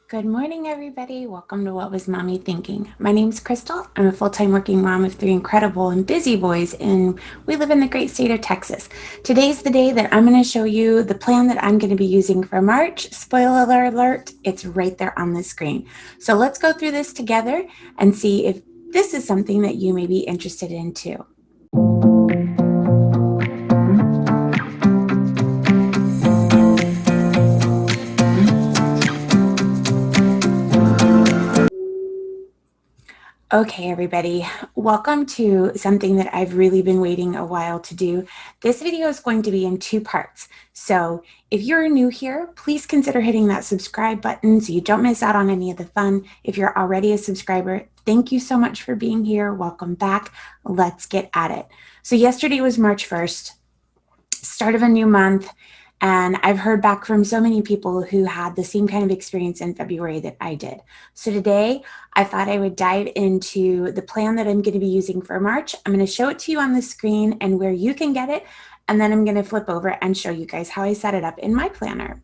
Good morning, everybody. Welcome to What Was Mommy Thinking? My name's Crystal. I'm a full-time working mom of three incredible and busy boys, and we live in the great state of Texas. Today's the day that I'm going to show you the plan that I'm going to be using for March. Spoiler alert, it's right there on the screen. So let's go through this together and see if this is something that you may be interested in too. Okay, everybody, welcome to something that I've really been waiting a while to do. This video is going to be in two parts. So if you're new here, please consider hitting that subscribe button so you don't miss out on any of the fun. If you're already a subscriber, thank you so much for being here. Welcome back. Let's get at it. So yesterday was March 1st, start of a new month. And I've heard back from so many people who had the same kind of experience in February that I did. So today I thought I would dive into the plan that I'm going to be using for March. I'm going to show it to you on the screen and where you can get it. And then I'm going to flip over and show you guys how I set it up in my planner.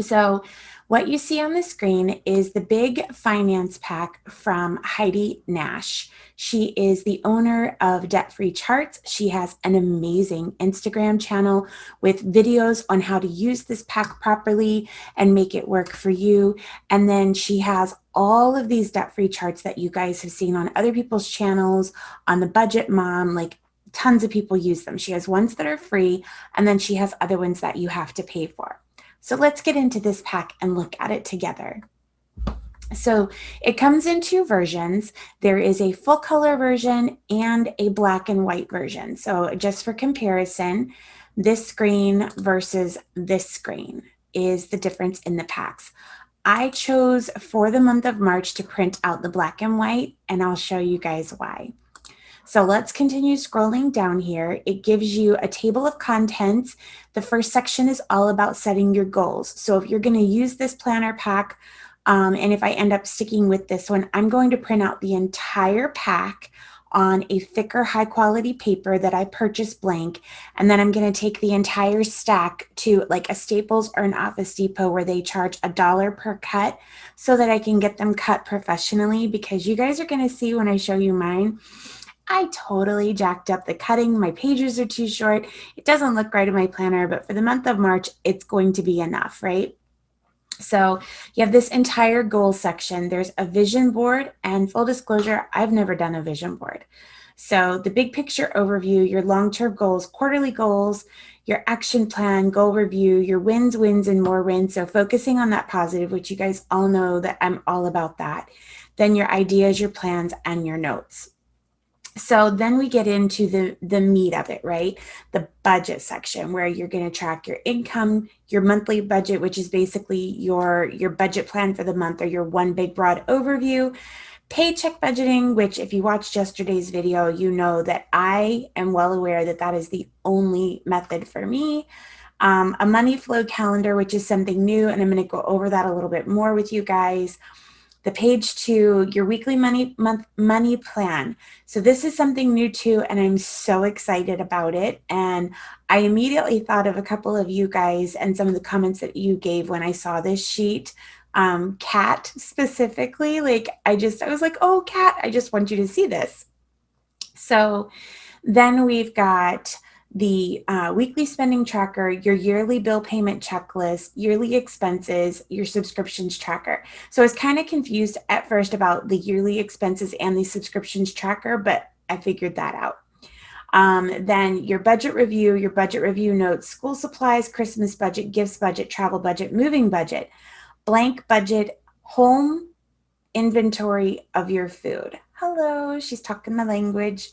So what you see on the screen is the big finance pack from Heidi Nash. She is the owner of Debt Free Charts. She has an amazing Instagram channel with videos on how to use this pack properly and make it work for you. And then she has all of these debt-free charts that you guys have seen on other people's channels, on the Budget Mom, like tons of people use them. She has ones that are free, and then she has other ones that you have to pay for. So let's get into this pack and look at it together. So it comes in two versions. There is a full color version and a black and white version. So just for comparison, this screen versus this screen is the difference in the packs. I chose for the month of March to print out the black and white, and I'll show you guys why. So let's continue scrolling down here. It gives you a table of contents. The first section is all about setting your goals. So if you're going to use this planner pack, and if I end up sticking with this one, I'm going to print out the entire pack on a thicker, high quality paper that I purchased blank. And then I'm going to take the entire stack to like a Staples or an Office Depot where they charge $1 per cut so that I can get them cut professionally, because you guys are going to see when I show you mine, I totally jacked up the cutting. My pages are too short. It doesn't look right in my planner, but for the month of March, it's going to be enough, right? So you have this entire goal section. There's a vision board, and full disclosure, I've never done a vision board. So the big picture overview, your long-term goals, quarterly goals, your action plan, goal review, your wins, and more wins. So focusing on that positive, which you guys all know that I'm all about that. Then your ideas, your plans, and your notes. So then we get into the meat of it, right? The budget section, where you're going to track your income, your monthly budget, which is basically your budget plan for the month, or your one big broad overview. Paycheck budgeting, which if you watched yesterday's video, you know that I am well aware that that is the only method for me. A money flow calendar, which is something new, and I'm going to go over that a little bit more with you guys. The page 2, your weekly money plan. So this is something new too, and I'm so excited about it. And I immediately thought of a couple of you guys and some of the comments that you gave when I saw this sheet. Kat specifically, like I was like, oh, Kat, I just want you to see this. So then we've got the weekly spending tracker, your yearly bill payment checklist, yearly expenses, your subscriptions tracker. So I was kind of confused at first about the yearly expenses and the subscriptions tracker, but I figured that out. Then your budget review notes, school supplies, Christmas budget, gifts budget, travel budget, moving budget, blank budget, home inventory of your food. Hello, she's talking my language.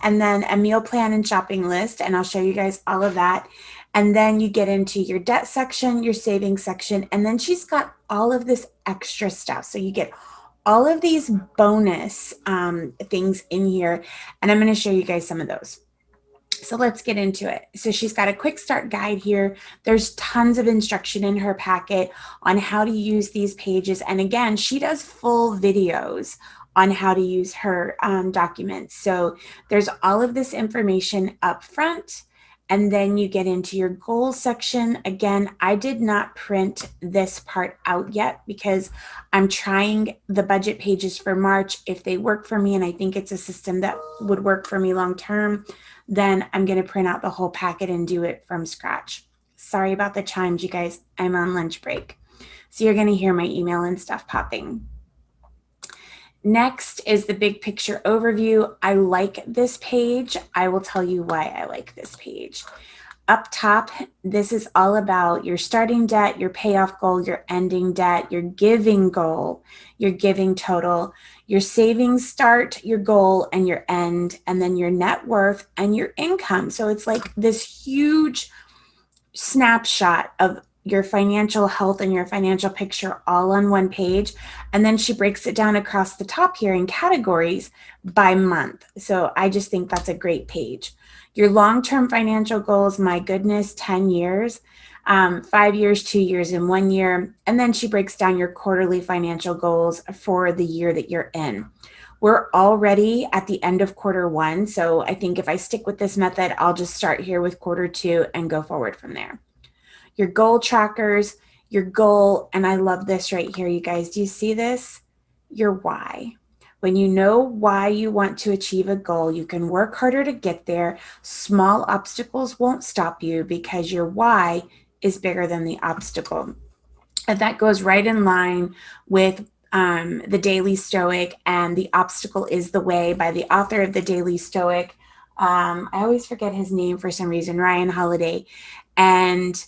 And then a meal plan and shopping list, and I'll show you guys all of that. And then you get into your debt section, your savings section, and then she's got all of this extra stuff. So you get all of these bonus things in here, and I'm going to show you guys some of those. So let's get into it. So she's got a quick start guide here. There's tons of instruction in her packet on how to use these pages. And again, she does full videos on how to use her documents. So there's all of this information up front. And then you get into your goals section. Again, I did not print this part out yet because I'm trying the budget pages for March. If they work for me and I think it's a system that would work for me long term, then I'm going to print out the whole packet and do it from scratch. Sorry about the chimes, you guys. I'm on lunch break. So you're going to hear my email and stuff popping. Next is the big picture overview. I like this page. I will tell you why I like this page. Up top, this is all about your starting debt, your payoff goal, your ending debt, your giving goal, your giving total, your savings start, your goal, and your end, and then your net worth and your income. So it's like this huge snapshot of your financial health and your financial picture all on one page. And then she breaks it down across the top here in categories by month. So I just think that's a great page. Your long-term financial goals, my goodness, 10 years, 5 years, 2 years, and 1 year. And then she breaks down your quarterly financial goals for the year that you're in. We're already at the end of quarter one. So I think if I stick with this method, I'll just start here with quarter two and go forward from there. Your goal trackers, your goal, and I love this right here, you guys. Do you see this? Your why. When you know why you want to achieve a goal, you can work harder to get there. Small obstacles won't stop you because your why is bigger than the obstacle. And that goes right in line with the Daily Stoic and The Obstacle is the Way by the author of the Daily Stoic. I always forget his name for some reason, Ryan Holiday. And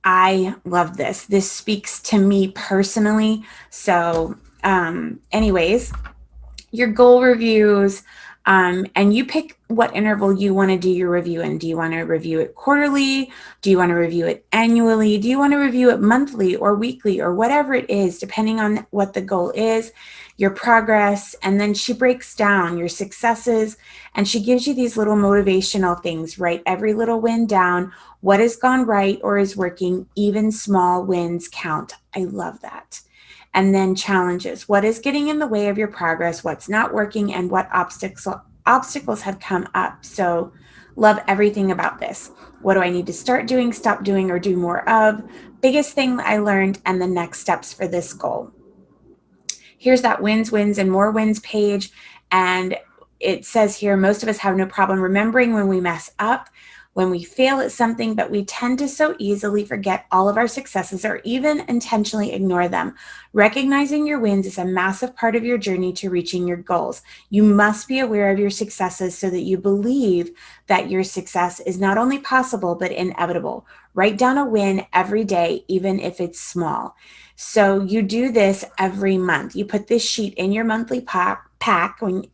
I love this. This speaks to me personally. So anyways, your goal reviews, and you pick what interval you want to do your review in. Do you want to review it quarterly? Do you want to review it annually? Do you want to review it monthly or weekly or whatever it is, depending on what the goal is, your progress. And then she breaks down your successes and she gives you these little motivational things. Write every little win down. What has gone right or is working? Even small wins count. I love that. And then challenges. What is getting in the way of your progress? What's not working? And what obstacles have come up? So love everything about this. What do I need to start doing, stop doing, or do more of? Biggest thing I learned and the next steps for this goal. Here's that wins, wins, and more wins page. And it says here, most of us have no problem remembering when we mess up, when we fail at something, but we tend to so easily forget all of our successes or even intentionally ignore them. Recognizing your wins is a massive part of your journey to reaching your goals. You must be aware of your successes so that you believe that your success is not only possible, but inevitable. Write down a win every day, even if it's small. So you do this every month. You put this sheet in your monthly pack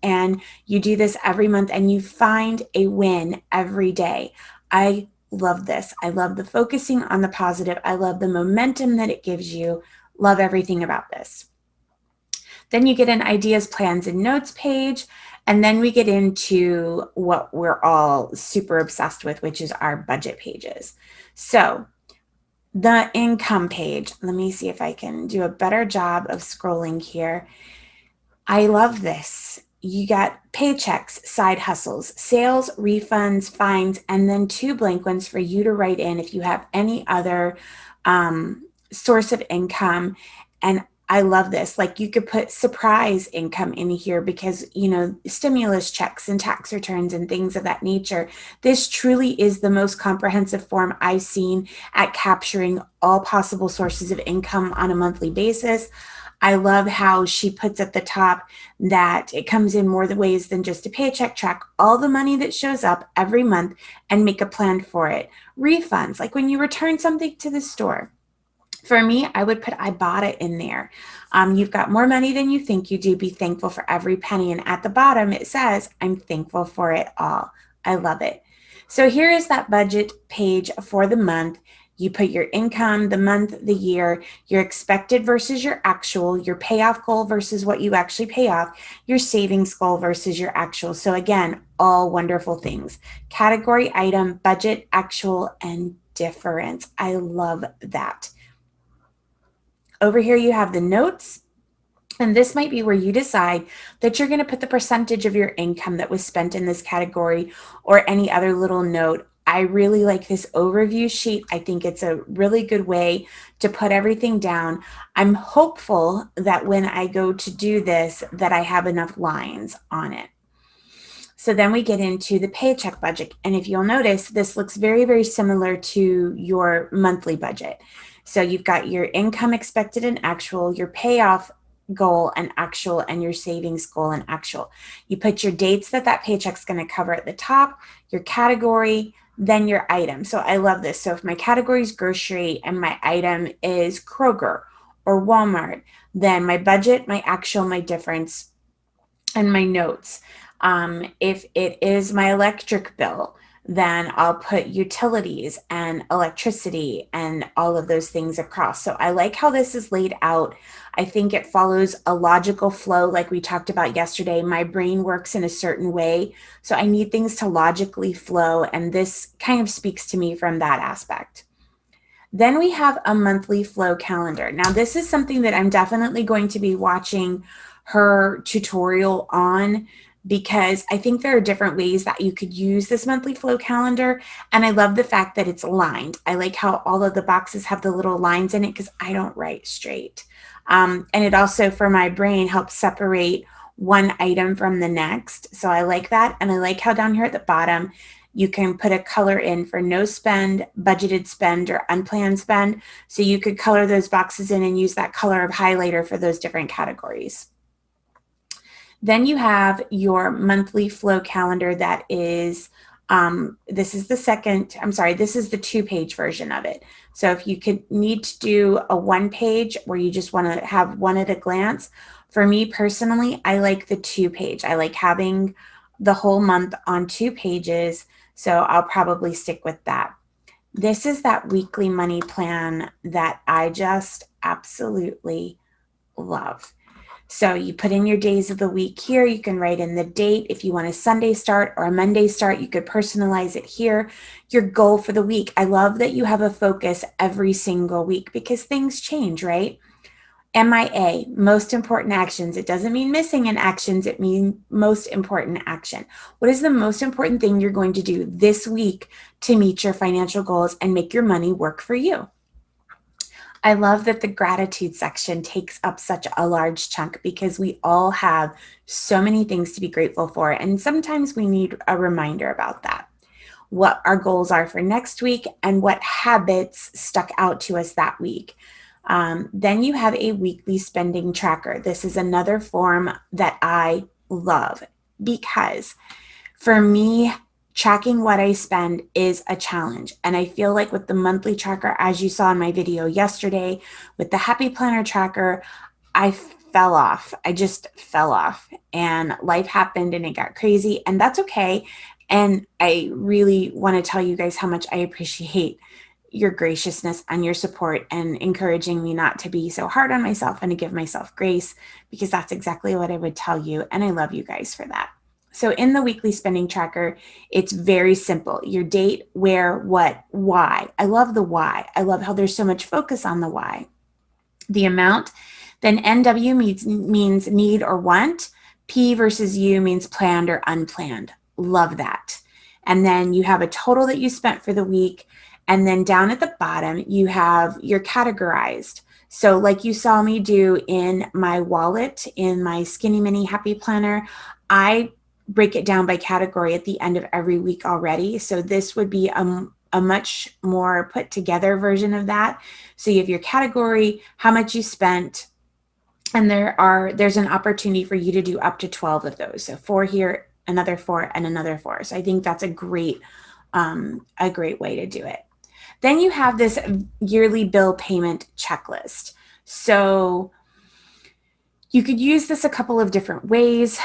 and you do this every month and you find a win every day. I love this. I love the focusing on the positive. I love the momentum that it gives you. Love everything about this. Then you get an ideas, plans, and notes page. And then we get into what we're all super obsessed with, which is our budget pages. So the income page, let me see if I can do a better job of scrolling here. I love this. You got paychecks, side hustles, sales, refunds, fines, and then 2 blank ones for you to write in if you have any other source of income. And I love this. Like you could put surprise income in here because, you know, stimulus checks and tax returns and things of that nature. This truly is the most comprehensive form I've seen at capturing all possible sources of income on a monthly basis. I love how she puts at the top that it comes in more ways than just a paycheck. Track all the money that shows up every month and make a plan for it. Refunds, like when you return something to the store. For me, I would put I bought it in there. You've got more money than you think you do. Be thankful for every penny. And at the bottom, it says, I'm thankful for it all. I love it. So here is that budget page for the month. You put your income, the month, the year, your expected versus your actual, your payoff goal versus what you actually pay off, your savings goal versus your actual. So again, all wonderful things. Category item, budget, actual, and difference. I love that. Over here, you have the notes. And this might be where you decide that you're going to put the percentage of your income that was spent in this category or any other little note I really like this overview sheet. I think it's a really good way to put everything down. I'm hopeful that when I go to do this, that I have enough lines on it. So then we get into the paycheck budget. And if you'll notice, this looks very, very similar to your monthly budget. So you've got your income expected and actual, your payoff goal and actual, and your savings goal and actual. You put your dates that paycheck's going to cover at the top, your category, then your item. So I love this. So if my category is grocery and my item is Kroger or Walmart, then my budget, my actual, my difference, and my notes. If it is my electric bill, then I'll put utilities and electricity and all of those things across. So I like how this is laid out. I think it follows a logical flow like we talked about yesterday. My brain works in a certain way, so I need things to logically flow, and this kind of speaks to me from that aspect. Then we have a monthly flow calendar. Now, this is something that I'm definitely going to be watching her tutorial on, because I think there are different ways that you could use this monthly flow calendar. And I love the fact that it's lined. I like how all of the boxes have the little lines in it because I don't write straight. And it also, for my brain, helps separate one item from the next. So I like that. And I like how down here at the bottom, you can put a color in for no spend, budgeted spend, or unplanned spend. So you could color those boxes in and use that color of highlighter for those different categories. Then you have your monthly flow calendar that is, this is the 2-page version of it. So if you need to do a 1-page where you just want to have one at a glance, for me personally, I like the 2-page. I like having the whole month on 2 pages, so I'll probably stick with that. This is that weekly money plan that I just absolutely love. So you put in your days of the week here. You can write in the date. If you want a Sunday start or a Monday start, you could personalize it here. Your goal for the week. I love that you have a focus every single week because things change, right? MIA, most important actions. It doesn't mean missing in actions. It means most important action. What is the most important thing you're going to do this week to meet your financial goals and make your money work for you? I love that the gratitude section takes up such a large chunk because we all have so many things to be grateful for. And sometimes we need a reminder about that. What our goals are for next week and what habits stuck out to us that week. Then you have a weekly spending tracker. This is another form that I love because for me, tracking what I spend is a challenge. And I feel like with the monthly tracker, as you saw in my video yesterday, with the Happy Planner tracker, I fell off. I just fell off and life happened and it got crazy, and that's okay. And I really want to tell you guys how much I appreciate your graciousness and your support and encouraging me not to be so hard on myself and to give myself grace, because that's exactly what I would tell you. And I love you guys for that. So in the weekly spending tracker, it's very simple. Your date, where, what, why. I love the why. I love how there's so much focus on the why. The amount, then NW means need or want. P versus U means planned or unplanned. Love that. And then you have a total that you spent for the week. And then down at the bottom, you have your categorized. So like you saw me do in my wallet, in my Skinny Mini Happy Planner, I break it down by category at the end of every week already. So this would be a much more put together version of that. So you have your category, how much you spent, and there's an opportunity for you to do up to 12 of those. So 4 here, another 4, and another 4. So I think that's a great way to do it. Then you have this yearly bill payment checklist. So you could use this a couple of different ways.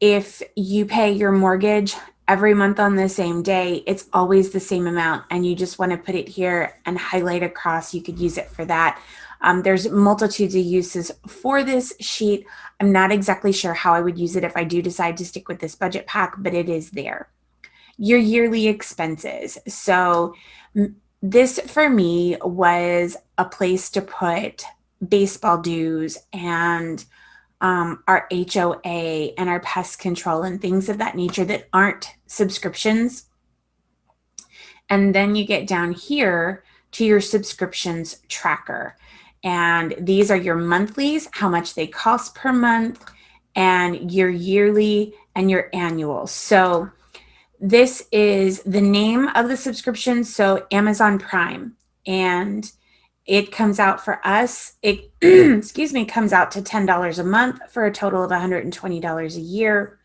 If you pay your mortgage every month on the same day, it's always the same amount, and you just want to put it here and highlight across, you could use it for that. There's multitudes of uses for this sheet. I'm not exactly sure how I would use it if I do decide to stick with this budget pack, but it is there. Your yearly expenses. So this for me was a place to put baseball dues and our HOA and our pest control and things of that nature that aren't subscriptions. And then you get down here to your subscriptions tracker. And these are your monthlies, how much they cost per month, and your yearly and your annual. So this is the name of the subscription. So Amazon Prime. And it comes out for us, it excuse me, comes out to $10 a month for a total of $120 a year.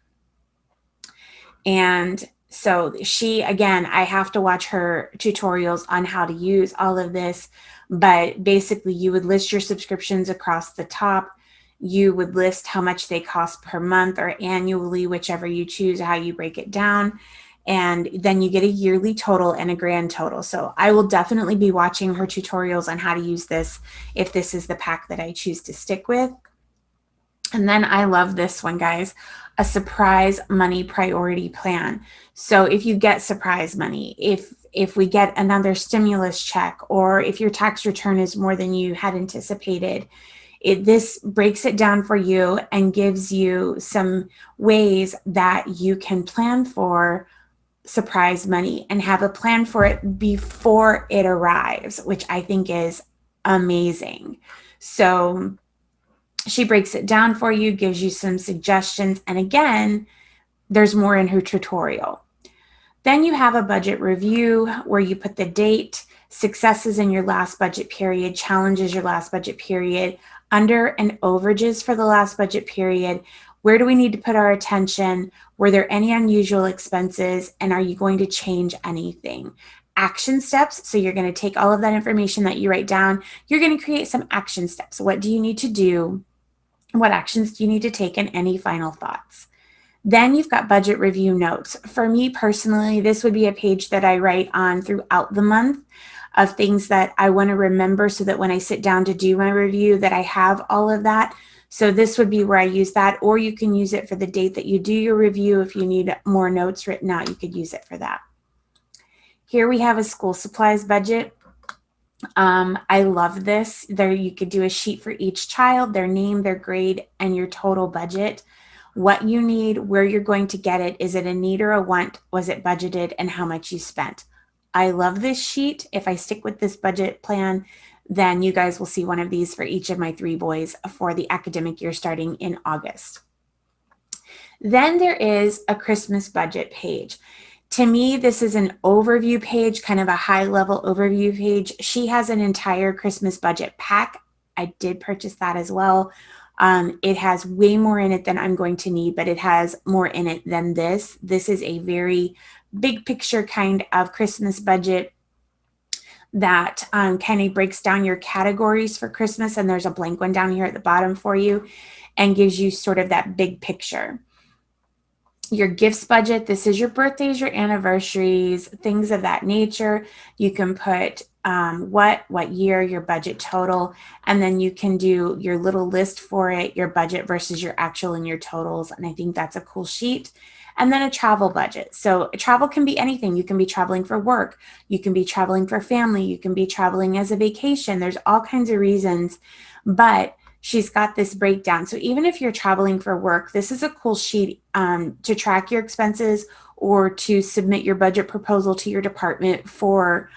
And so she, again, I have to watch her tutorials on how to use all of this, but basically you would list your subscriptions across the top. You would list how much they cost per month or annually, whichever you choose, how you break it down. And then you get a yearly total and a grand total. So I will definitely be watching her tutorials on how to use this if this is the pack that I choose to stick with. And then I love this one, guys, a surprise money priority plan. So if you get surprise money, if we get another stimulus check, or if your tax return is more than you had anticipated, this breaks it down for you and gives you some ways that you can plan for surprise money and have a plan for it before it arrives, which I think is amazing. So she breaks it down for you, gives you some suggestions. And again, there's more in her tutorial. Then you have a budget review where you put the date, successes in your last budget period, challenges your last budget period, under and overages for the last budget period. Where do we need to put our attention? Were there any unusual expenses? And are you going to change anything? Action steps. So you're going to take all of that information that you write down. You're going to create some action steps. What do you need to do? What actions do you need to take, and any final thoughts? Then you've got budget review notes. For me personally, this would be a page that I write on throughout the month of things that I want to remember so that when I sit down to do my review that I have all of that. So this would be where I use that, or you can use it for the date that you do your review. If you need more notes written out, you could use it for that. Here we have a school supplies budget. I love this. There you could do a sheet for each child, their name, their grade, and your total budget. What you need, where you're going to get it. Is it a need or a want? Was it budgeted? And how much you spent? I love this sheet. If I stick with this budget plan, then you guys will see one of these for each of my 3 boys for the academic year starting in August. Then there is a Christmas budget page. To me, this is an overview page, kind of a high-level overview page. She has an entire Christmas budget pack. I did purchase that as well. It has way more in it than I'm going to need, but it has more in it than this. This is a very big picture kind of Christmas budget that kind of breaks down your categories for Christmas. And there's a blank one down here at the bottom for you and gives you sort of that big picture. Your gifts budget, this is your birthdays, your anniversaries, things of that nature. You can put what year, your budget total, and then you can do your little list for it, your budget versus your actual and your totals. And I think that's a cool sheet. And then a travel budget. So travel can be anything. You can be traveling for work. You can be traveling for family. You can be traveling as a vacation. There's all kinds of reasons, but she's got this breakdown. So even if you're traveling for work, this is a cool sheet to track your expenses or to submit your budget proposal to your department for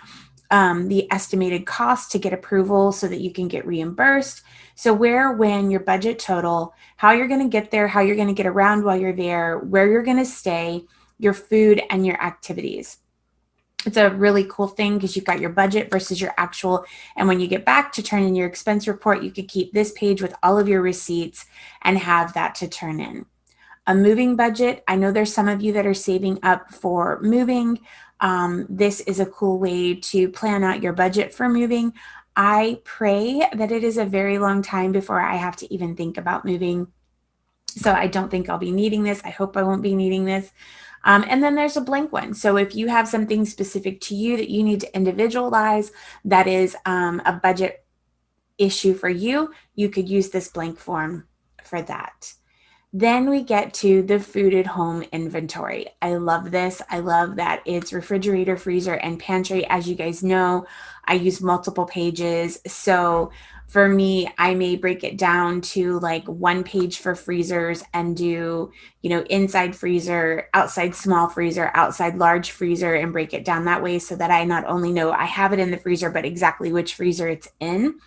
the estimated cost to get approval so that you can get reimbursed. So where, when, your budget total, how you're going to get there, how you're going to get around while you're there, where you're going to stay, your food, and your activities. It's a really cool thing because you've got your budget versus your actual. And when you get back to turn in your expense report, you could keep this page with all of your receipts and have that to turn in. A moving budget. I know there's some of you that are saving up for moving. This is a cool way to plan out your budget for moving. I pray that it is a very long time before I have to even think about moving. So I don't think I'll be needing this. I hope I won't be needing this. And then there's a blank one. So if you have something specific to you that you need to individualize, that is a budget issue for you, you could use this blank form for that. Then we get to the food at home inventory. I love this. I love that it's refrigerator, freezer, and pantry. As you guys know, I use multiple pages. So For me, I may break it down to like 1 page for freezers and do, inside freezer, outside small freezer, outside large freezer, and break it down that way so that I not only know I have it in the freezer, but exactly which freezer it's in.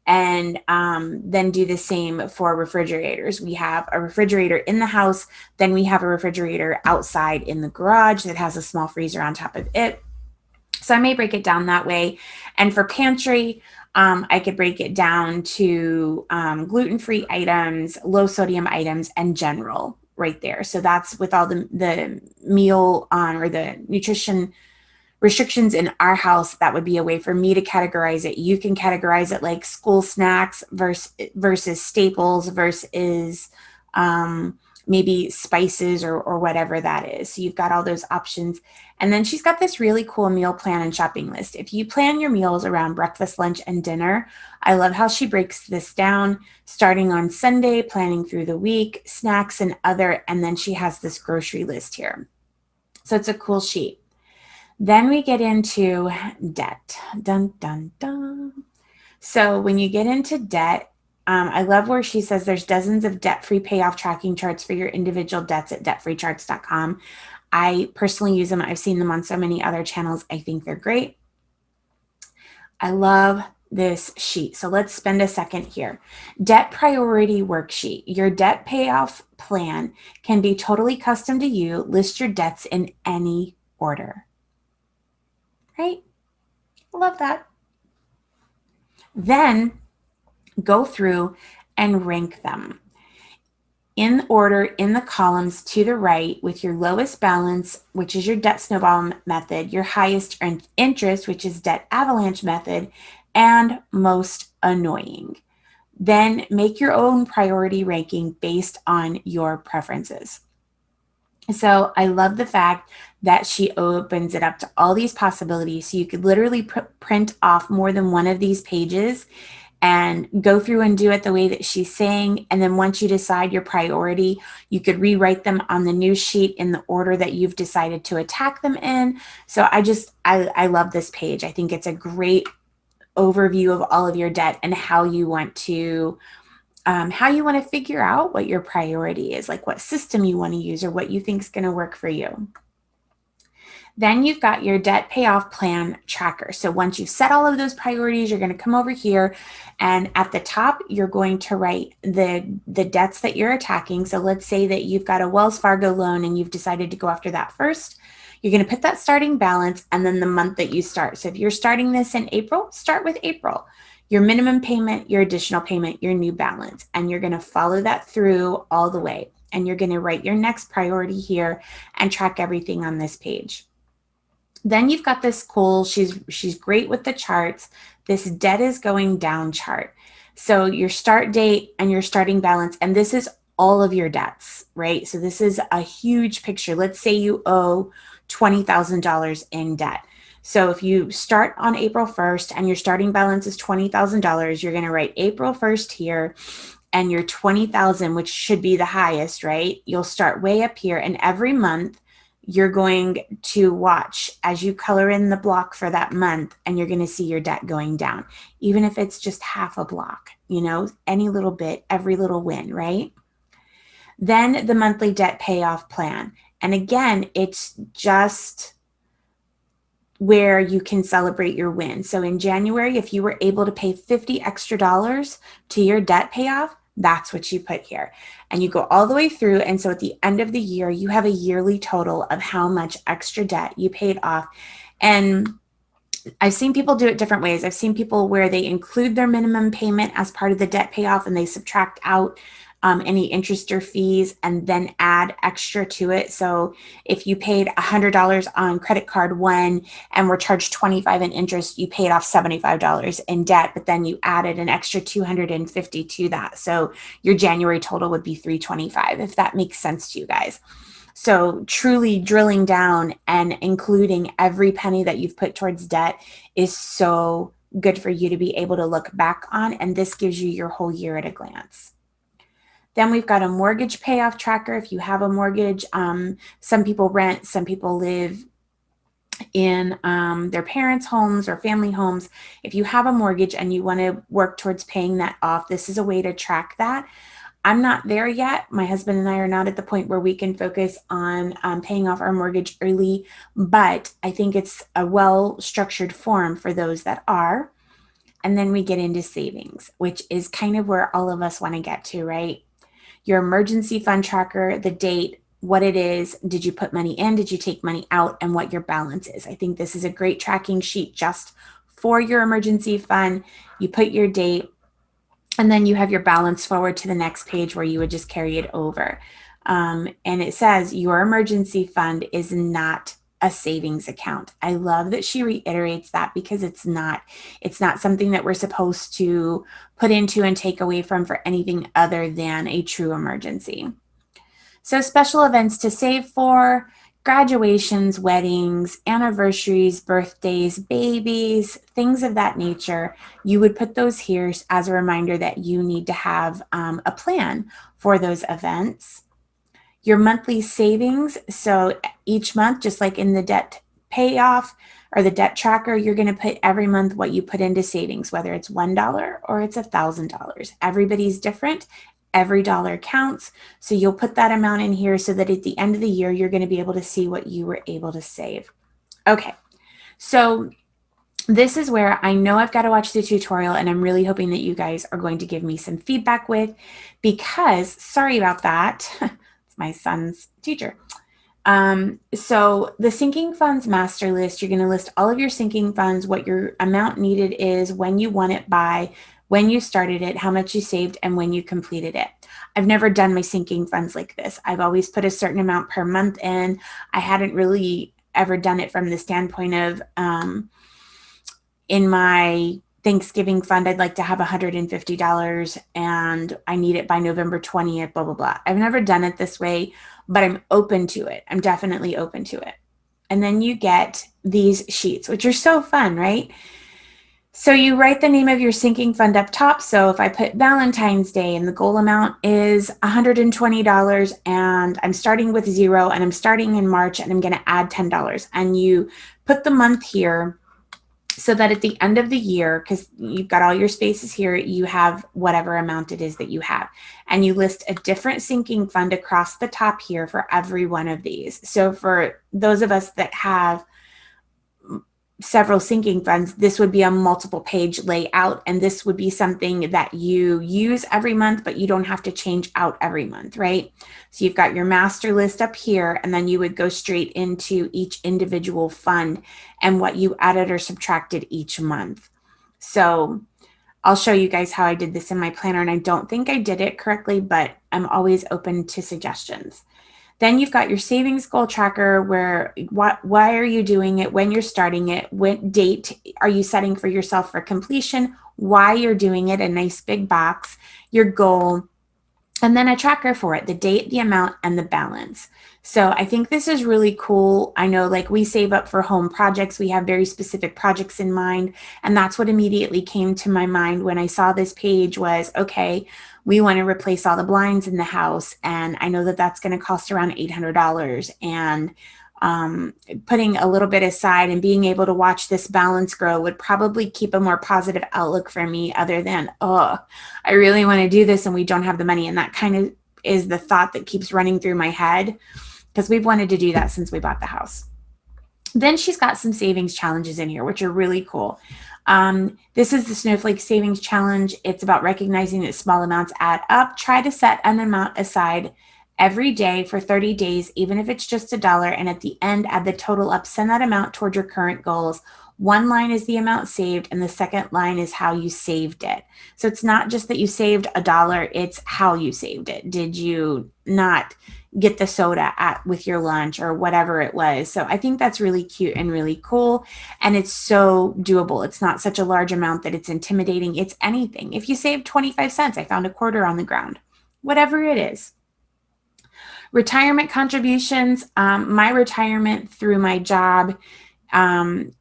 And then do the same for refrigerators. We have a refrigerator in the house, then we have a refrigerator outside in the garage that has a small freezer on top of it. So I may break it down that way. And for pantry, I could break it down to gluten-free items, low sodium items, and general right there. So that's with all the meal or the nutrition restrictions in our house. That would be a way for me to categorize it. You can categorize it like school snacks versus staples versus maybe spices or whatever that is. So you've got all those options. And then she's got this really cool meal plan and shopping list. If you plan your meals around breakfast, lunch, and dinner, I love how she breaks this down, starting on Sunday, planning through the week, snacks and other, and then she has this grocery list here. So it's a cool sheet. Then we get into debt. Dun, dun, dun. So when you get into debt, I love where she says there's dozens of debt-free payoff tracking charts for your individual debts at debtfreecharts.com. I personally use them. I've seen them on so many other channels. I think they're great. I love this sheet. So let's spend a second here. Debt priority worksheet. Your debt payoff plan can be totally custom to you. List your debts in any order. Right? I love that. Then go through and rank them in order in the columns to the right with your lowest balance, which is your debt snowball method, your highest interest, which is debt avalanche method, and most annoying. Then make your own priority ranking based on your preferences. So I love the fact that she opens it up to all these possibilities. So you could literally print off more than one of these pages and go through and do it the way that she's saying. And then once you decide your priority, you could rewrite them on the new sheet in the order that you've decided to attack them in. So I love this page. I think it's a great overview of all of your debt and how you want to figure out what your priority is, like what system you want to use or what you think is going to work for you. Then you've got your debt payoff plan tracker. So once you've set all of those priorities, you're going to come over here and at the top, you're going to write the debts that you're attacking. So let's say that you've got a Wells Fargo loan and you've decided to go after that first. You're going to put that starting balance and then the month that you start. So if you're starting this in April, start with April. Your minimum payment, your additional payment, your new balance, and you're going to follow that through all the way. And you're going to write your next priority here and track everything on this page. Then you've got this cool, she's great with the charts, this debt is going down chart. So your start date and your starting balance, and this is all of your debts, right? So this is a huge picture. Let's say you owe $20,000 in debt. So if you start on April 1st and your starting balance is $20,000, you're going to write April 1st here and your $20,000, which should be the highest, right? You'll start way up here and every month you're going to watch as you color in the block for that month and you're going to see your debt going down, even if it's just half a block, any little bit, every little win, right? Then the monthly debt payoff plan. And again, it's just where you can celebrate your win. So in January, if you were able to pay $50 extra to your debt payoff, that's what you put here. And you go all the way through. And so at the end of the year, you have a yearly total of how much extra debt you paid off. And I've seen people do it different ways. I've seen people where they include their minimum payment as part of the debt payoff and they subtract out any interest or fees and then add extra to it. So if you paid $100 on credit card one and were charged $25 in interest, you paid off $75 in debt, but then you added an extra $250 to that. So your January total would be $325, if that makes sense to you guys. So truly drilling down and including every penny that you've put towards debt is so good for you to be able to look back on. And this gives you your whole year at a glance. Then we've got a mortgage payoff tracker. If you have a mortgage, some people rent, some people live in their parents' homes or family homes, if you have a mortgage and you want to work towards paying that off, this is a way to track that. I'm not there yet. My husband and I are not at the point where we can focus on paying off our mortgage early, but I think it's a well-structured form for those that are. And then we get into savings, which is kind of where all of us want to get to, right? Your emergency fund tracker, the date, what it is, did you put money in, did you take money out, and what your balance is. I think this is a great tracking sheet just for your emergency fund. You put your date, and then you have your balance forward to the next page where you would just carry it over. And it says your emergency fund is not a savings account. I love that she reiterates that because it's not something that we're supposed to put into and take away from for anything other than a true emergency. So special events to save for: graduations, weddings, anniversaries, birthdays, babies, things of that nature. You would put those here as a reminder that you need to have a plan for those events. Your monthly savings. So each month, just like in the debt payoff or the debt tracker, you're going to put every month what you put into savings, whether it's $1 or it's $1,000. Everybody's different. Every dollar counts. So you'll put that amount in here so that at the end of the year, you're going to be able to see what you were able to save. Okay. So this is where I know I've got to watch the tutorial, and I'm really hoping that you guys are going to give me some feedback with, because sorry about that. It's my son's teacher. So the sinking funds master list, you're going to list all of your sinking funds, what your amount needed is, when you won it by, when you started it, how much you saved, and when you completed it. I've never done my sinking funds like this. I've always put a certain amount per month in. I hadn't really ever done it from the standpoint of, in my Thanksgiving fund, I'd like to have $150 and I need it by November 20th, blah, blah, blah. I've never done it this way, but I'm open to it. I'm definitely open to it. And then you get these sheets, which are so fun, right? So you write the name of your sinking fund up top. So if I put Valentine's Day and the goal amount is $120 and I'm starting with 0 and I'm starting in March and I'm going to add $10, and you put the month here so that at the end of the year, because you've got all your spaces here, you have whatever amount it is that you have. And you list a different sinking fund across the top here for every one of these. So for those of us that have several sinking funds, this would be a multiple page layout, and this would be something that you use every month, but you don't have to change out every month, right? So you've got your master list up here, and then you would go straight into each individual fund and what you added or subtracted each month. So I'll show you guys how I did this in my planner, and I don't think I did it correctly, but I'm always open to suggestions. Then you've got your savings goal tracker, where why are you doing it, when you're starting it, what date are you setting for yourself for completion, why you're doing it, a nice big box, your goal, and then a tracker for it, the date, the amount, and the balance. So I think this is really cool. I know, like, we save up for home projects. We have very specific projects in mind. And that's what immediately came to my mind when I saw this page was, okay, we want to replace all the blinds in the house. And I know that that's going to cost around $800. And putting a little bit aside and being able to watch this balance grow would probably keep a more positive outlook for me, other than, oh, I really want to do this and we don't have the money. And that kind of is the thought that keeps running through my head, because we've wanted to do that since we bought the house. Then she's got some savings challenges in here, which are really cool. This is the Snowflake Savings Challenge. It's about recognizing that small amounts add up. Try to set an amount aside every day for 30 days, even if it's just $1. And at the end, add the total up. Send that amount toward your current goals. One line is the amount saved, and the second line is how you saved it. So it's not just that you saved $1, it's how you saved it. Did you not get the soda with your lunch or whatever it was? So I think that's really cute and really cool. And it's so doable. It's not such a large amount that it's intimidating. It's anything. If you save 25 cents, I found a quarter on the ground, whatever it is. Retirement contributions. My retirement through my job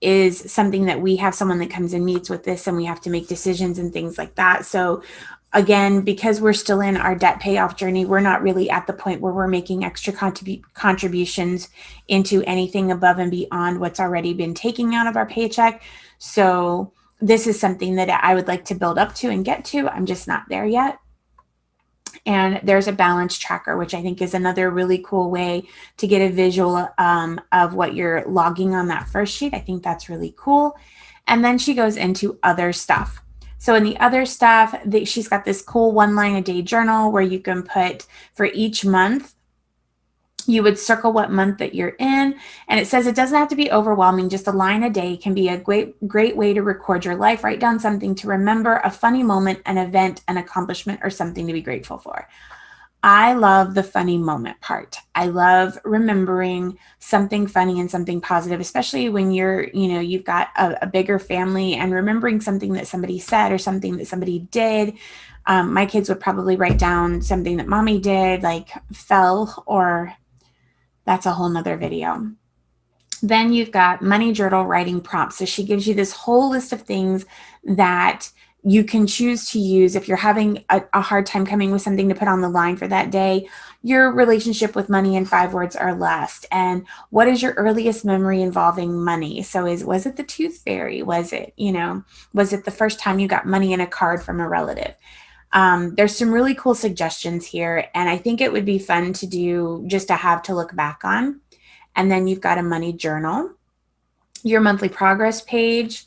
is something that we have someone that comes and meets with this, and we have to make decisions and things like that. So again, because we're still in our debt payoff journey, we're not really at the point where we're making extra contributions into anything above and beyond what's already been taken out of our paycheck. So this is something that I would like to build up to and get to. I'm just not there yet. And there's a balance tracker, which I think is another really cool way to get a visual of what you're logging on that first sheet. I think that's really cool. And then she goes into other stuff. So in the other stuff, she's got this cool 1 line a day journal where you can put for each month, you would circle what month that you're in. And it says it doesn't have to be overwhelming. Just a line a day can be a great way to record your life. Write down something to remember, a funny moment, an event, an accomplishment, or something to be grateful for. I love the funny moment part. I love remembering something funny and something positive, especially when you've got a bigger family, and remembering something that somebody said or something that somebody did. My kids would probably write down something that mommy did, like fell, or that's a whole nother video. Then you've got money journal writing prompts. So she gives you this whole list of things that you can choose to use if you're having a hard time coming with something to put on the line for that day. Your relationship with money in 5 words or less. And what is your earliest memory involving money? So was it the tooth fairy? Was it the first time you got money in a card from a relative? There's some really cool suggestions here, and I think it would be fun to do, just to have to look back on. And then you've got a money journal, your monthly progress page.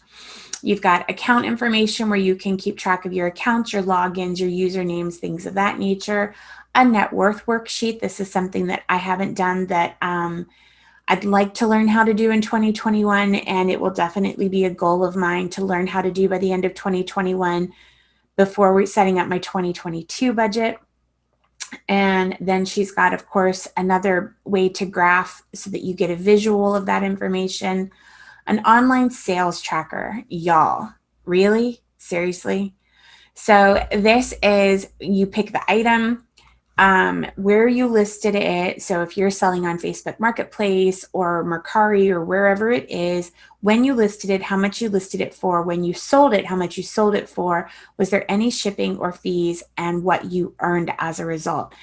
You've got account information where you can keep track of your accounts, your logins, your usernames, things of that nature. A net worth worksheet. This is something that I haven't done that I'd like to learn how to do in 2021, and it will definitely be a goal of mine to learn how to do by the end of 2021 before we're setting up my 2022 budget. And then she's got, of course, another way to graph so that you get a visual of that information. An online sales tracker. Y'all, really? Seriously? So this is, you pick the item, where you listed it. So if you're selling on Facebook Marketplace or Mercari or wherever it is, when you listed it, how much you listed it for, when you sold it, how much you sold it for, was there any shipping or fees, and what you earned as a result.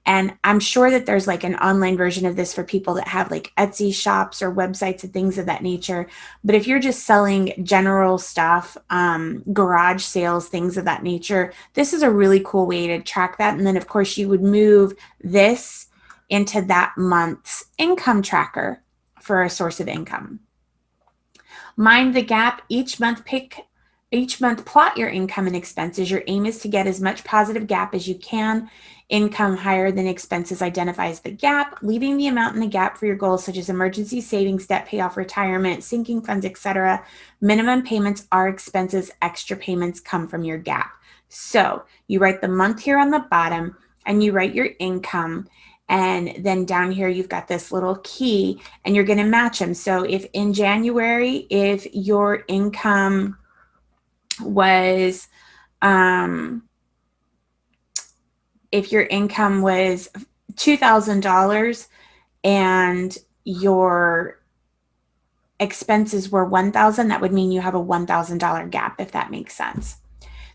And I'm sure that there's like an online version of this for people that have like Etsy shops or websites and things of that nature. But if you're just selling general stuff, garage sales, things of that nature, this is a really cool way to track that. And then of course you would move this into that month's income tracker for a source of income. Mind the gap. Each month, plot your income and expenses. Your aim is to get as much positive gap as you can. Income higher than expenses identifies the gap, leaving the amount in the gap for your goals such as emergency savings, debt payoff, retirement, sinking funds, etc. Minimum payments are expenses. Extra payments come from your gap. So you write the month here on the bottom, and you write your income. And then down here, you've got this little key, and you're going to match them. So if in January, if your income was, $2,000 and your expenses were $1,000, that would mean you have a $1,000 gap, if that makes sense.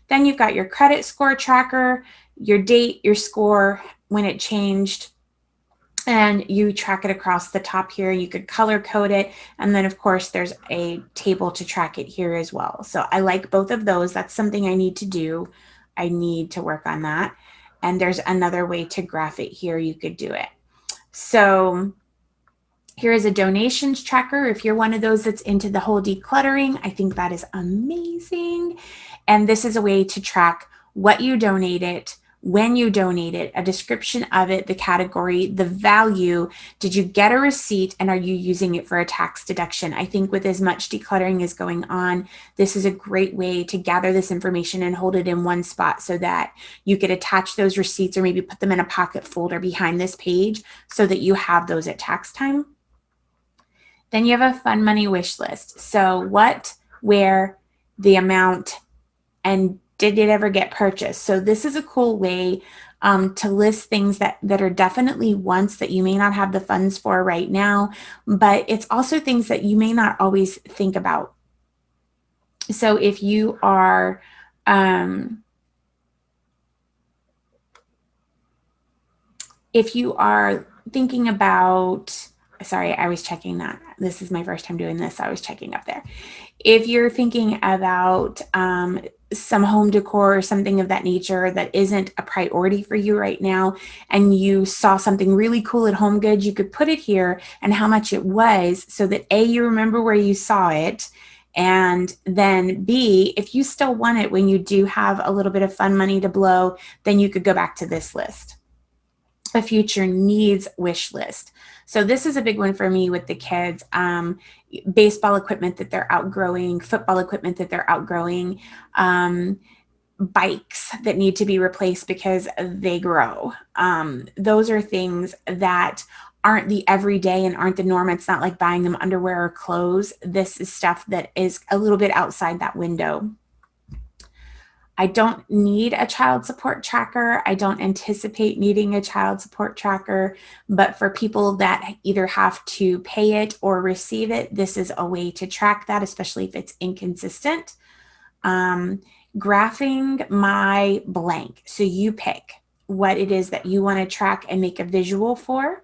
Then you've got your credit score tracker, your date, your score, when it changed, and you track it across the top here. You could color code it. And then of course there's a table to track it here as well. So I like both of those. That's something I need to do. I need to work on that. And there's another way to graph it here. You could do it. So here is a donations tracker. If you're one of those that's into the whole decluttering, I think that is amazing. And this is a way to track what you donated, when you donate it, a description of it, the category, the value. Did you get a receipt, and are you using it for a tax deduction? I think with as much decluttering as going on, this is a great way to gather this information and hold it in one spot so that you could attach those receipts or maybe put them in a pocket folder behind this page so that you have those at tax time. Then you have a fun money wish list. So what, where, the amount, and Did it ever get purchased? So this is a cool way to list things that are definitely wants that you may not have the funds for right now, but it's also things that you may not always think about. So if you are thinking about, sorry, I was checking that. This is my first time doing this. I was checking up there. If you're thinking about some home decor or something of that nature that isn't a priority for you right now, and you saw something really cool at Home Goods, you could put it here and how much it was, so that A, you remember where you saw it, and then B, if you still want it when you do have a little bit of fun money to blow, then you could go back to this list. A future needs wish list. So this is a big one for me with the kids. Baseball equipment that they're outgrowing, football equipment that they're outgrowing, bikes that need to be replaced because they grow. Those are things that aren't the everyday and aren't the norm. It's not like buying them underwear or clothes. This is stuff that is a little bit outside that window. I don't need a child support tracker. I don't anticipate needing a child support tracker, but for people that either have to pay it or receive it, this is a way to track that, especially if it's inconsistent. Graphing my blank. So you pick what it is that you want to track and make a visual for.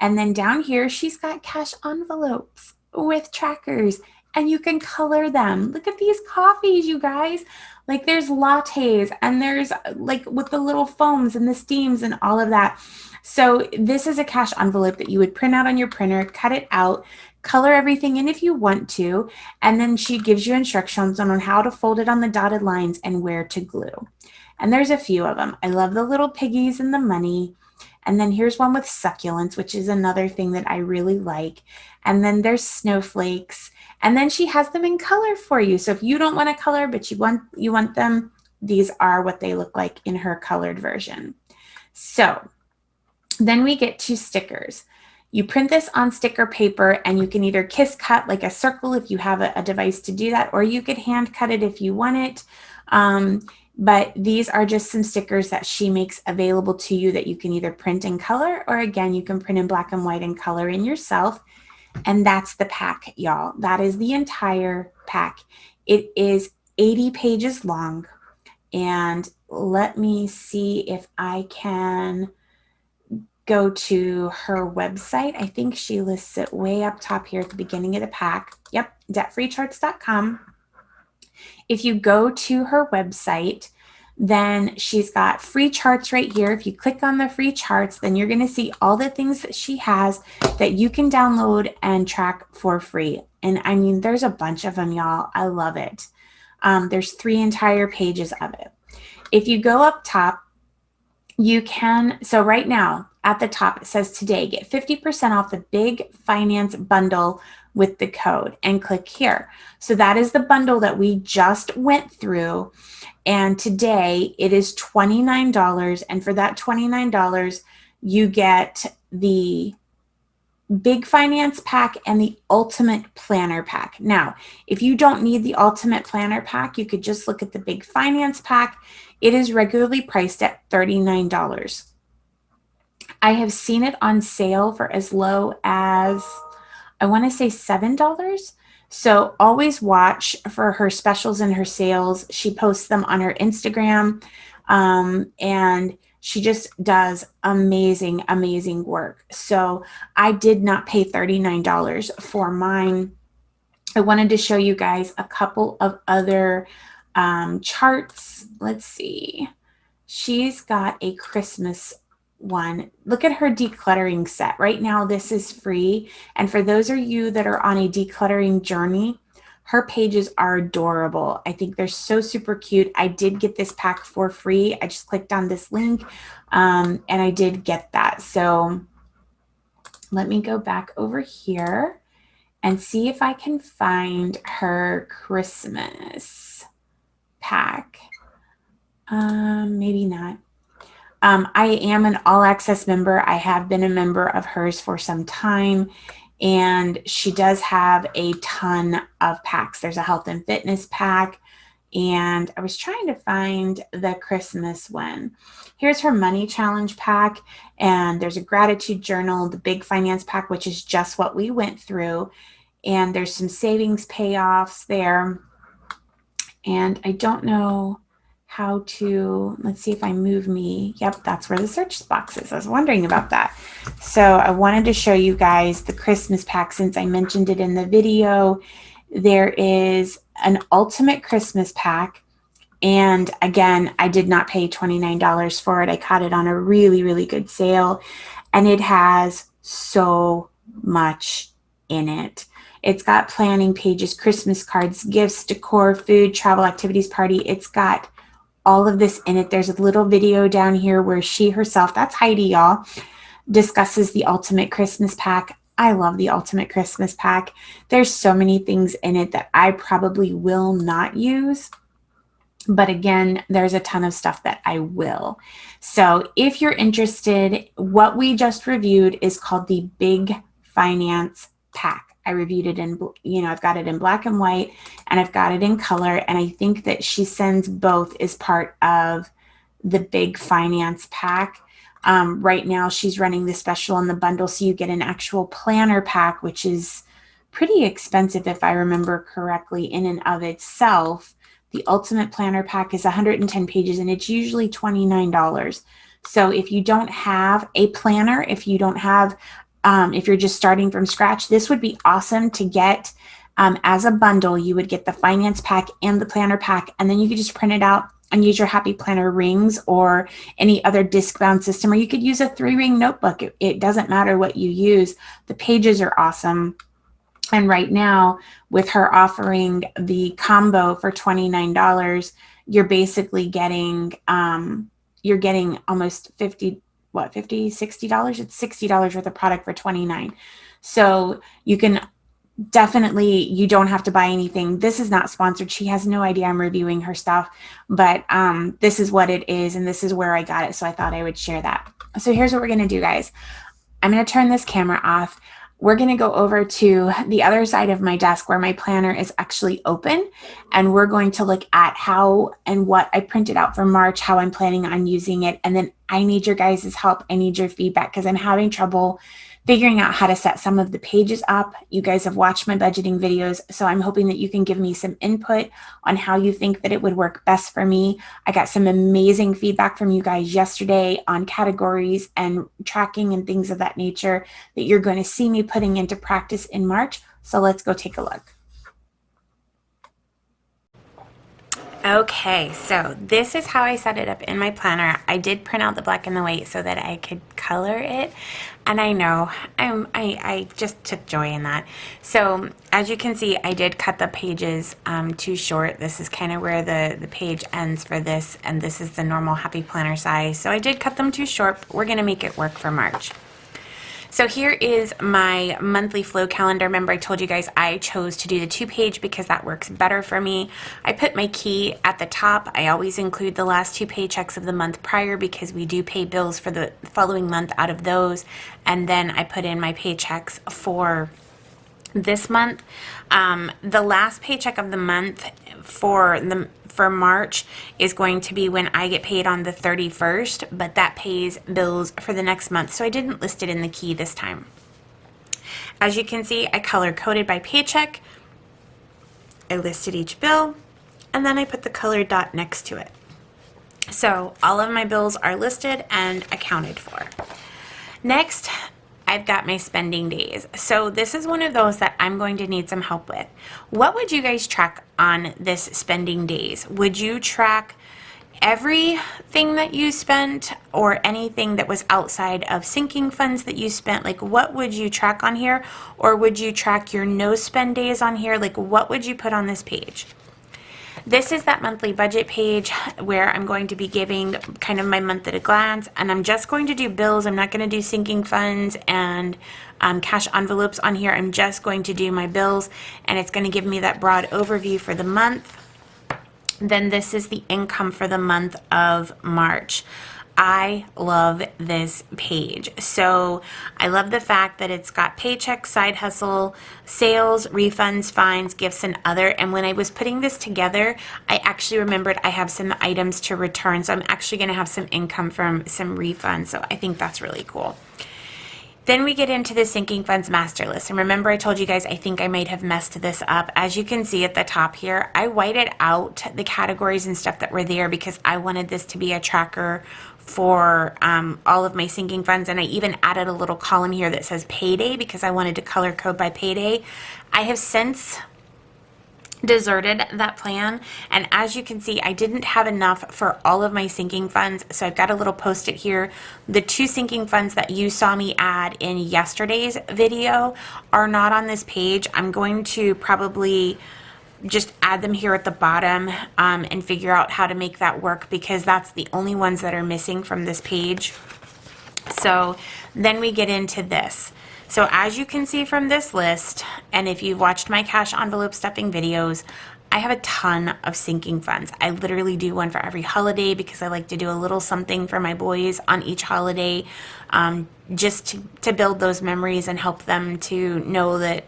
And then down here, she's got cash envelopes with trackers, and you can color them. Look at these coffees, you guys. Like there's lattes, and there's like with the little foams and the steams and all of that. So this is a cash envelope that you would print out on your printer, cut it out, color everything in if you want to, and then she gives you instructions on how to fold it on the dotted lines and where to glue. And there's a few of them. I love the little piggies and the money. And then here's one with succulents, which is another thing that I really like. And then there's snowflakes. And then she has them in color for you. So if you don't want to color, but you want them, these are what they look like in her colored version. So then we get to stickers. You print this on sticker paper, and you can either kiss cut like a circle if you have a device to do that, or you could hand cut it if you want it. But these are just some stickers that she makes available to you that you can either print in color, or again, you can print in black and white and color in yourself. And that's the pack, y'all. That is the entire pack. It is 80 pages long. And let me see if I can go to her website. I think she lists it way up top here at the beginning of the pack. Yep, debtfreecharts.com. If you go to her website, then she's got free charts right here. If you click on the free charts, then you're going to see all the things that she has that you can download and track for free. And I mean, there's a bunch of them, y'all. I love it. There's 3 entire pages of it. If you go up top, you can, so right now at the top, it says today, get 50% off the Big Finance bundle with the code, and click here. So that is the bundle that we just went through. And today it is $29. And for that $29, you get the Big Finance pack and the Ultimate Planner pack. Now, if you don't need the Ultimate Planner pack, you could just look at the Big Finance pack. It is regularly priced at $39. I have seen it on sale for as low as, I want to say $7. So always watch for her specials and her sales. She posts them on her Instagram, and she just does amazing, amazing work. So I did not pay $39 for mine. I wanted to show you guys a couple of other charts. Let's see. She's got a Christmas one. Look at her decluttering set. Right now, this is free. And for those of you that are on a decluttering journey, her pages are adorable. I think they're so super cute. I did get this pack for free. I just clicked on this link, and I did get that. So let me go back over here and see if I can find her Christmas pack. Maybe not. I am an all access member. I have been a member of hers for some time, and she does have a ton of packs. There's a health and fitness pack. and I was trying to find the Christmas one. Here's her money challenge pack, and there's a gratitude journal, the big finance pack, which is just what we went through, and there's some savings payoffs there. And I don't know how to, let's see if I move me. Yep, that's where the search box is. I was wondering about that. So I wanted to show you guys the Christmas pack since I mentioned it in the video. There is an ultimate Christmas pack. And again, I did not pay $29 for it. I caught it on a really, really good sale. And it has so much in it. It's got planning pages, Christmas cards, gifts, decor, food, travel, activities, party. It's got all of this in it. There's a little video down here where she herself, that's Heidi, y'all, discusses the ultimate Christmas pack. I love the ultimate Christmas pack. There's so many things in it that I probably will not use. But again, there's a ton of stuff that I will. So if you're interested, what we just reviewed is called the Big Finance Pack. I reviewed it in, I've got it in black and white, and I've got it in color. And I think that she sends both as part of the Big Finance Pack. Right now, she's running the special on the bundle. So you get an actual planner pack, which is pretty expensive, if I remember correctly, in and of itself. The Ultimate Planner Pack is 110 pages, and it's usually $29. So if you don't have a planner, if you don't have, if you're just starting from scratch, this would be awesome to get as a bundle. You would get the finance pack and the planner pack, and then you could just print it out and use your Happy Planner rings or any other disc-bound system, or you could use a 3-ring notebook. It doesn't matter what you use. The pages are awesome. And right now, with her offering the combo for $29, you're basically getting, you're getting almost $60? It's $60 worth of product for $29. So you can definitely, you don't have to buy anything. This is not sponsored. She has no idea I'm reviewing her stuff, but this is what it is, and this is where I got it. So I thought I would share that. So here's what we're going to do, guys. I'm going to turn this camera off. We're going to go over to the other side of my desk where my planner is actually open, and we're going to look at how and what I printed out for March, how I'm planning on using it. And then I need your guys' help. I need your feedback because I'm having trouble figuring out how to set some of the pages up. You guys have watched my budgeting videos, so I'm hoping that you can give me some input on how you think that it would work best for me. I got some amazing feedback from you guys yesterday on categories and tracking and things of that nature that you're going to see me putting into practice in March. So let's go take a look. Okay, so this is how I set it up in my planner. I did print out the black and the white so that I could color it, and I know I just took joy in that. So as you can see, I did cut the pages too short. This is kind of where the page ends for this, and this is the normal Happy Planner size. So I did cut them too short, but we're going to make it work for March. So here is my monthly flow calendar. Remember, I told you guys I chose to do the 2-page because that works better for me. I put my key at the top. I always include the last 2 paychecks of the month prior because we do pay bills for the following month out of those. And then I put in my paychecks for this month. The last paycheck of the month for March is going to be when I get paid on the 31st, but that pays bills for the next month, so I didn't list it in the key this time. As you can see, I color coded by paycheck. I listed each bill, and then I put the colored dot next to it. So all of my bills are listed and accounted for. Next, I've got my spending days. So this is one of those that I'm going to need some help with. What would you guys track on this spending days? Would you track everything that you spent or anything that was outside of sinking funds that you spent? Like, what would you track on here? Or would you track your no spend days on here? Like, what would you put on this page? This is that monthly budget page where I'm going to be giving kind of my month at a glance, and I'm just going to do bills. I'm not going to do sinking funds and cash envelopes on here. I'm just going to do my bills, and it's going to give me that broad overview for the month. Then this is the income for the month of March. I love this page. So I love the fact that it's got paycheck, side hustle, sales, refunds, fines, gifts, and other. And when I was putting this together, I actually remembered I have some items to return. So I'm actually going to have some income from some refunds. So I think that's really cool. Then we get into the sinking funds master list. And remember I told you guys I think I might have messed this up. As you can see at the top here, I whited out the categories and stuff that were there because I wanted this to be a tracker for all of my sinking funds. And I even added a little column here that says payday because I wanted to color code by payday. I have since deserted that plan, and as you can see I didn't have enough for all of my sinking funds, so I've got a little post-it here. The 2 sinking funds that you saw me add in yesterday's video are not on this page. I'm going to probably just add them here at the bottom and figure out how to make that work because that's the only ones that are missing from this page. So then we get into this. So as you can see from this list, and if you've watched my cash envelope stuffing videos, I have a ton of sinking funds. I literally do one for every holiday because I like to do a little something for my boys on each holiday, just to build those memories and help them to know that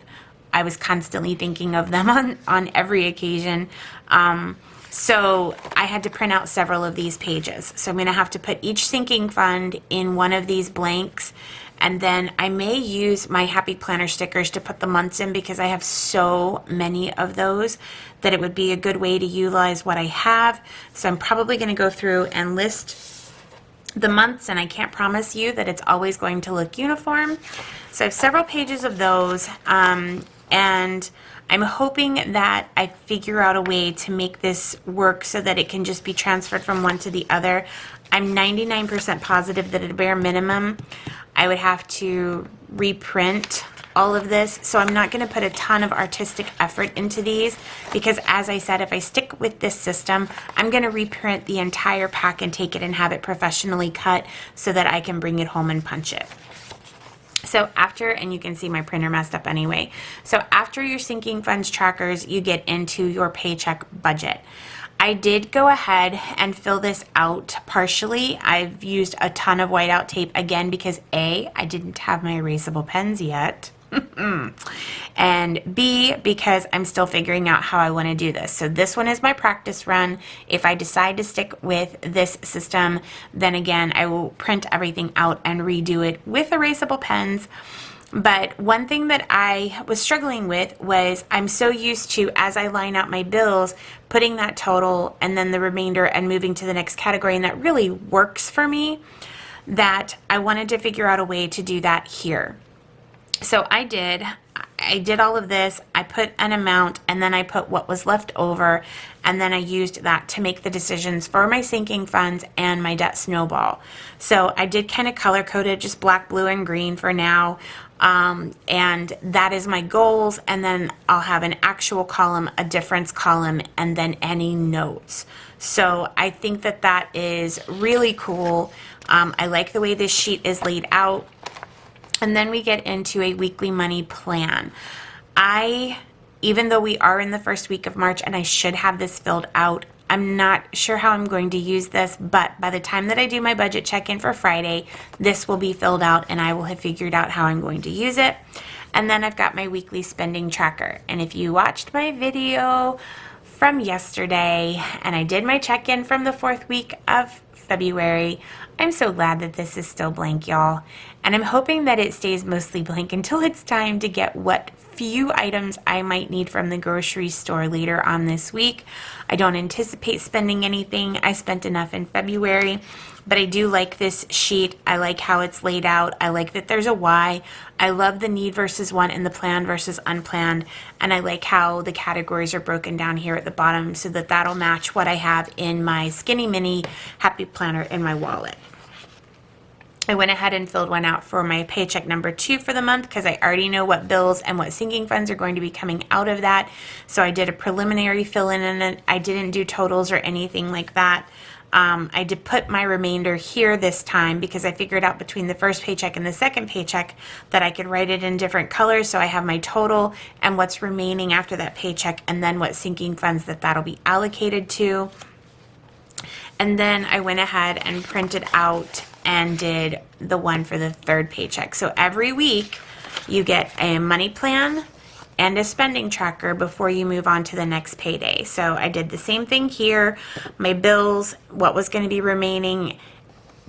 I was constantly thinking of them on every occasion. So I had to print out several of these pages. So I'm going to have to put each sinking fund in one of these blanks. And then I may use my Happy Planner stickers to put the months in because I have so many of those that it would be a good way to utilize what I have. So I'm probably going to go through and list the months, and I can't promise you that it's always going to look uniform. So I have several pages of those, and I'm hoping that I figure out a way to make this work so that it can just be transferred from one to the other. I'm 99% positive that at a bare minimum, I would have to reprint all of this. So I'm not going to put a ton of artistic effort into these because, as I said, if I stick with this system, I'm going to reprint the entire pack and take it and have it professionally cut so that I can bring it home and punch it. So after, and you can see my printer messed up anyway. So after your sinking funds trackers, you get into your paycheck budget. I did go ahead and fill this out partially. I've used a ton of whiteout tape again because A, I didn't have my erasable pens yet. And B, because I'm still figuring out how I want to do this. So this one is my practice run. If I decide to stick with this system, then again, I will print everything out and redo it with erasable pens. But one thing that I was struggling with was I'm so used to, as I line out my bills, putting that total and then the remainder and moving to the next category, and that really works for me, that I wanted to figure out a way to do that here. So I did all of this. I put an amount and then I put what was left over, and then I used that to make the decisions for my sinking funds and my debt snowball. So I did kind of color code it, just black, blue, and green for now. And that is my goals, and then I'll have an actual column, a difference column, and then any notes. So I think that that is really cool. I like the way this sheet is laid out. And then we get into a weekly money plan. Even though we are in the first week of March and I should have this filled out, I'm not sure how I'm going to use this, but by the time that I do my budget check-in for Friday, this will be filled out and I will have figured out how I'm going to use it. And then I've got my weekly spending tracker. And if you watched my video from yesterday and I did my check-in from the 4th week of February, I'm so glad that this is still blank, y'all. And I'm hoping that it stays mostly blank until it's time to get what few items I might need from the grocery store later on this week. I don't anticipate spending anything. I spent enough in February, but I do like this sheet. I like how it's laid out. I like that there's a why. I love the need versus want and the planned versus unplanned. And I like how the categories are broken down here at the bottom so that that'll match what I have in my skinny mini Happy Planner in my wallet. I went ahead and filled one out for my paycheck number 2 for the month because I already know what bills and what sinking funds are going to be coming out of that. So I did a preliminary fill in it. I didn't do totals or anything like that. I did put my remainder here this time because I figured out between the first paycheck and the second paycheck that I could write it in different colors. So I have my total and what's remaining after that paycheck, and then what sinking funds that'll be allocated to. And then I went ahead and printed out and did the one for the third paycheck. So every week you get a money plan and a spending tracker before you move on to the next payday. So I did the same thing here, my bills, what was going to be remaining,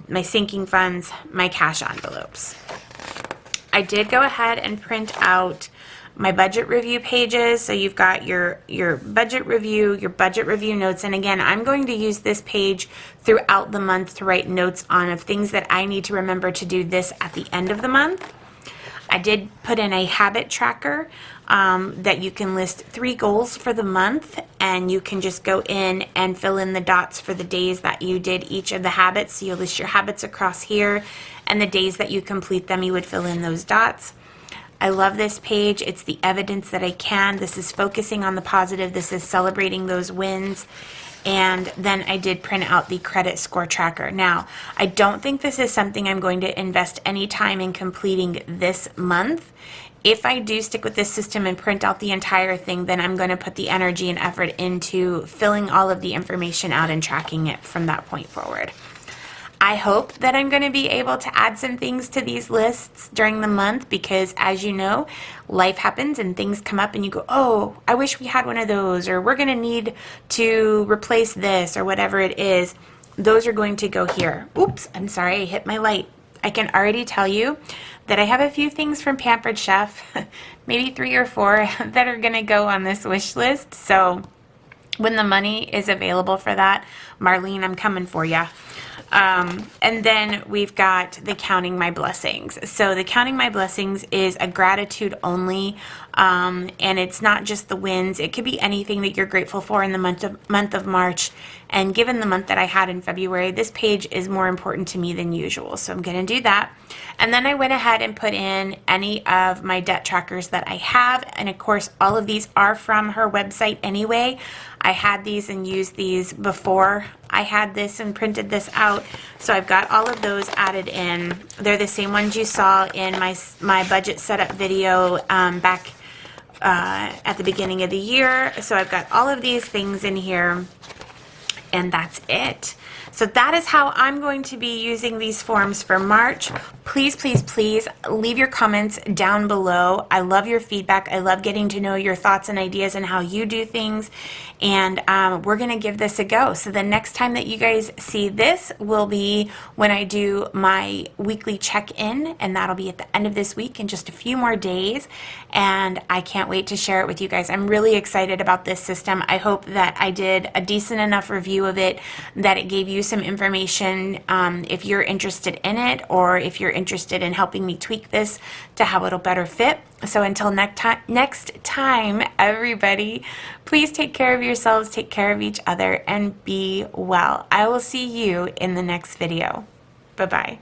my sinking funds, my cash envelopes. I did go ahead and print out my budget review pages. So you've got your budget review notes. And again, I'm going to use this page throughout the month to write notes on of things that I need to remember to do this at the end of the month. I did put in a habit tracker that you can list 3 goals for the month, and you can just go in and fill in the dots for the days that you did each of the habits. So you'll list your habits across here, and the days that you complete them, you would fill in those dots. I love this page. It's the evidence that I can. This is focusing on the positive. This is celebrating those wins. And then I did print out the credit score tracker. Now, I don't think this is something I'm going to invest any time in completing this month. If I do stick with this system and print out the entire thing, then I'm going to put the energy and effort into filling all of the information out and tracking it from that point forward. I hope that I'm going to be able to add some things to these lists during the month because, as you know, life happens and things come up and you go, oh, I wish we had one of those, or we're going to need to replace this, or whatever it is. Those are going to go here. Oops, I'm sorry, I hit my light. I can already tell you that I have a few things from Pampered Chef, maybe 3 or 4, that are going to go on this wish list. So when the money is available for that, Marlene, I'm coming for you. And then we've got the Counting My Blessings. So the Counting My Blessings is a gratitude only, and it's not just the wins. It could be anything that you're grateful for in the month of March. And given the month that I had in February, this page is more important to me than usual. So I'm going to do that. And then I went ahead and put in any of my debt trackers that I have. And of course, all of these are from her website anyway. I had these and used these before I had this and printed this out. So I've got all of those added in. They're the same ones you saw in my budget setup video back at the beginning of the year. So I've got all of these things in here, and that's it. So that is how I'm going to be using these forms for March. Please, please, please leave your comments down below. I love your feedback. I love getting to know your thoughts and ideas and how you do things. And we're going to give this a go. So the next time that you guys see this will be when I do my weekly check-in, and that'll be at the end of this week in just a few more days. And I can't wait to share it with you guys. I'm really excited about this system. I hope that I did a decent enough review of it that it gave you some information if you're interested in it, or if you're interested in helping me tweak this to how it'll better fit. So until next time, everybody, please take care of yourselves, take care of each other, and be well. I will see you in the next video. Bye-bye.